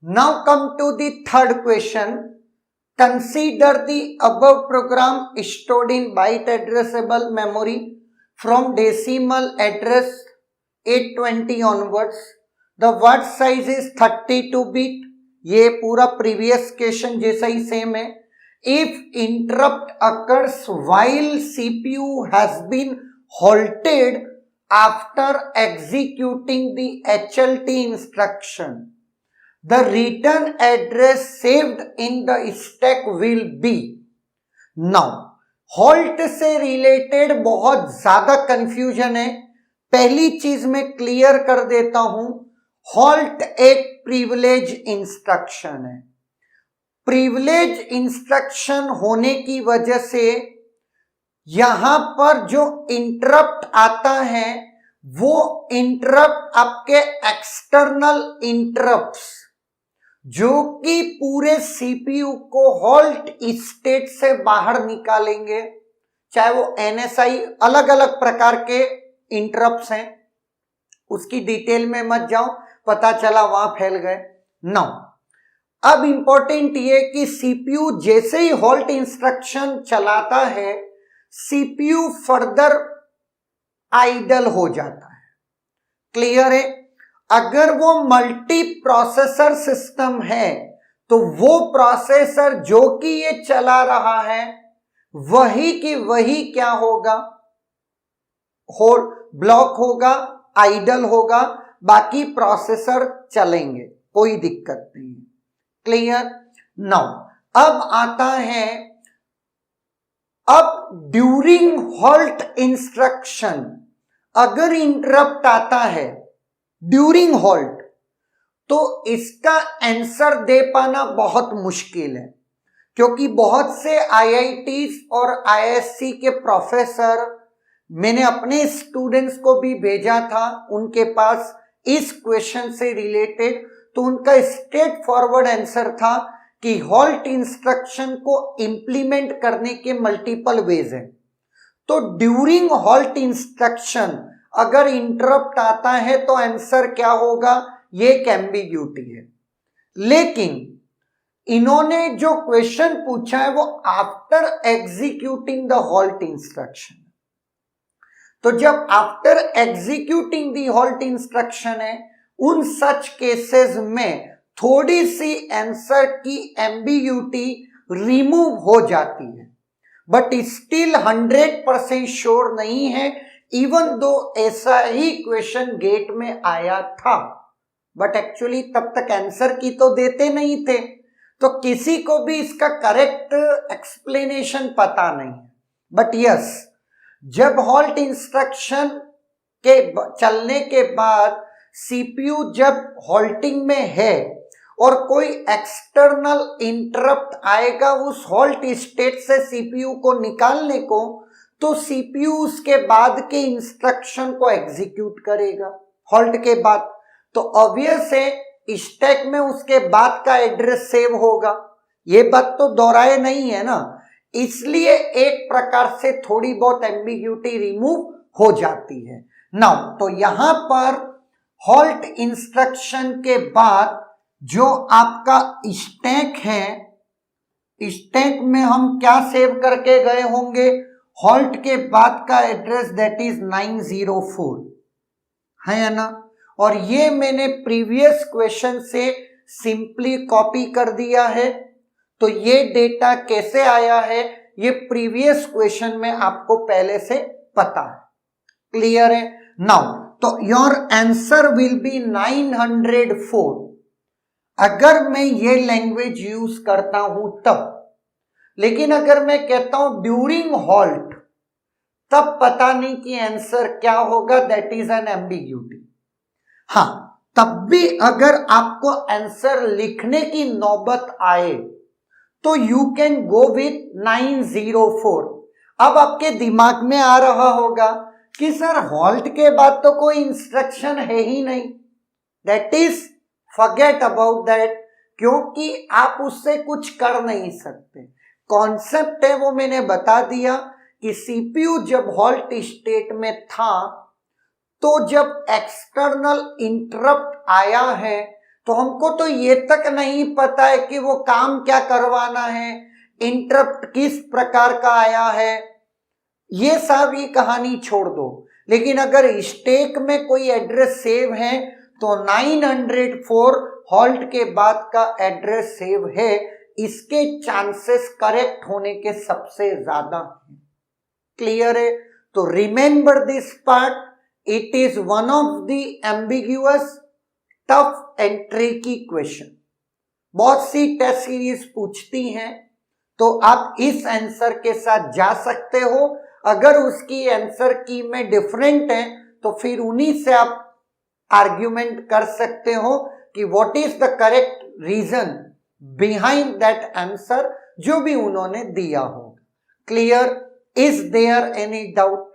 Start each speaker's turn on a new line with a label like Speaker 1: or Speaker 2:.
Speaker 1: Now come to the third question. Consider the above program stored in byte addressable memory from decimal address 820 onwards. The word size is 32 bit. ये पूरा previous question जैसा ही same है. If interrupt occurs while CPU has been halted after executing the HLT instruction, the return address saved in the stack will be. Now halt से related बहुत ज्यादा confusion है. पहली चीज मैं क्लियर कर देता हूं, halt एक प्रिविलेज इंस्ट्रक्शन है. प्रिविलेज इंस्ट्रक्शन होने की वजह से यहां पर जो इंटरप्ट आता है वो इंटरप्ट आपके एक्सटर्नल इंटरप्ट्स जो कि पूरे सीपीयू को हॉल्ट स्टेट से बाहर निकालेंगे, चाहे वो एनएसआई अलग अलग प्रकार के इंटरप्ट्स हैं, उसकी डिटेल में मत जाओ, पता चला वहां फैल गए. नो, अब इंपॉर्टेंट ये कि सीपीयू जैसे ही हॉल्ट इंस्ट्रक्शन चलाता है सीपीयू फर्दर आइडल हो जाता है. क्लियर है? अगर वो मल्टी प्रोसेसर सिस्टम है तो वो प्रोसेसर जो कि ये चला रहा है वही की वही क्या होगा, ब्लॉक होगा, आइडल होगा, बाकी प्रोसेसर चलेंगे, कोई दिक्कत नहीं. क्लियर? नाउ अब आता है, अब ड्यूरिंग हॉल्ट इंस्ट्रक्शन अगर इंटरप्ट आता है ड्यूरिंग हॉल्ट तो इसका आंसर दे पाना बहुत मुश्किल है, क्योंकि बहुत से आईआईटीज और आईएससी के प्रोफेसर, मैंने अपने स्टूडेंट्स को भी भेजा था उनके पास इस क्वेश्चन से रिलेटेड, तो उनका स्ट्रेट फॉरवर्ड आंसर था कि हॉल्ट इंस्ट्रक्शन को इंप्लीमेंट करने के मल्टीपल वेज हैं. तो ड्यूरिंग हॉल्ट इंस्ट्रक्शन अगर इंटरप्ट आता है तो आंसर क्या होगा, ये एक एम्बिग्यूटी है. लेकिन इन्होंने जो क्वेश्चन पूछा है वो after executing the halt instruction. तो जब after executing the halt instruction है उन सच केसेस में थोड़ी सी आंसर की एम्बिग्यूटी रिमूव हो जाती है, बट स्टिल 100% श्योर नहीं है, इवन दो ऐसा ही क्वेश्चन गेट में आया था, बट एक्चुअली तब तक आंसर की तो देते नहीं थे, तो किसी को भी इसका करेक्ट एक्सप्लेनेशन पता नहीं है. बट यस, जब हॉल्ट इंस्ट्रक्शन के चलने के बाद सीपीयू जब हॉल्टिंग में है और कोई एक्सटर्नल इंटरप्ट आएगा उस हॉल्ट स्टेट से सीपीयू को निकालने को, तो सीपीयू उसके बाद के इंस्ट्रक्शन को एग्जीक्यूट करेगा हॉल्ट के बाद. तो ऑब्वियस है स्टैक में उसके बाद का एड्रेस सेव होगा, ये बात तो दोहराए नहीं है ना, इसलिए एक प्रकार से थोड़ी बहुत एम्बिग्यूटी रिमूव हो जाती है. नाउ तो यहां पर हॉल्ट इंस्ट्रक्शन के बाद जो आपका स्टैक है, स्टैक में हम क्या सेव करके गए होंगे, हॉल्ट के बाद का एड्रेस दैट इज 904 है ना. और ये मैंने प्रीवियस क्वेश्चन से सिंपली कॉपी कर दिया है. तो ये डेटा कैसे आया है ये प्रीवियस क्वेश्चन में आपको पहले से पता है. क्लियर है? नाउ तो योर आंसर विल बी 904 अगर मैं ये लैंग्वेज यूज करता हूं तब. लेकिन अगर मैं कहता हूं ड्यूरिंग हॉल्ट तब पता नहीं कि आंसर क्या होगा, दैट इज एन एम्बिग्यूटी. हाँ, तब भी अगर आपको आंसर लिखने की नौबत आए तो यू कैन गो विथ 904. अब आपके दिमाग में आ रहा होगा कि सर हॉल्ट के बाद तो कोई इंस्ट्रक्शन है ही नहीं, that is forget about that, क्योंकि आप उससे कुछ कर नहीं सकते. कॉन्सेप्ट है वो मैंने बता दिया कि सीपीयू जब हॉल्ट स्टेट में था तो जब एक्सटर्नल इंटरप्ट आया है तो हमको तो ये तक नहीं पता है कि वो काम क्या करवाना है, इंटरप्ट किस प्रकार का आया है, ये सारी कहानी छोड़ दो। लेकिन अगर स्टैक में कोई एड्रेस सेव है तो 904 हॉल्ट के बाद का एड्रेस सेव है, इसके चांसेस करेक्ट होने के सबसे ज्यादा हैं। क्लियर है? तो remember this part, it is one of the ambiguous, tough and tricky question. बहुत सी टेस्ट सीरीज पूछती हैं, तो आप इस आंसर के साथ जा सकते हो। अगर उसकी आंसर की में डिफरेंट है तो फिर उन्हीं से आप आर्ग्यूमेंट कर सकते हो कि what is the correct reason behind that answer जो भी उन्होंने दिया हो। Clear? Is there any doubt?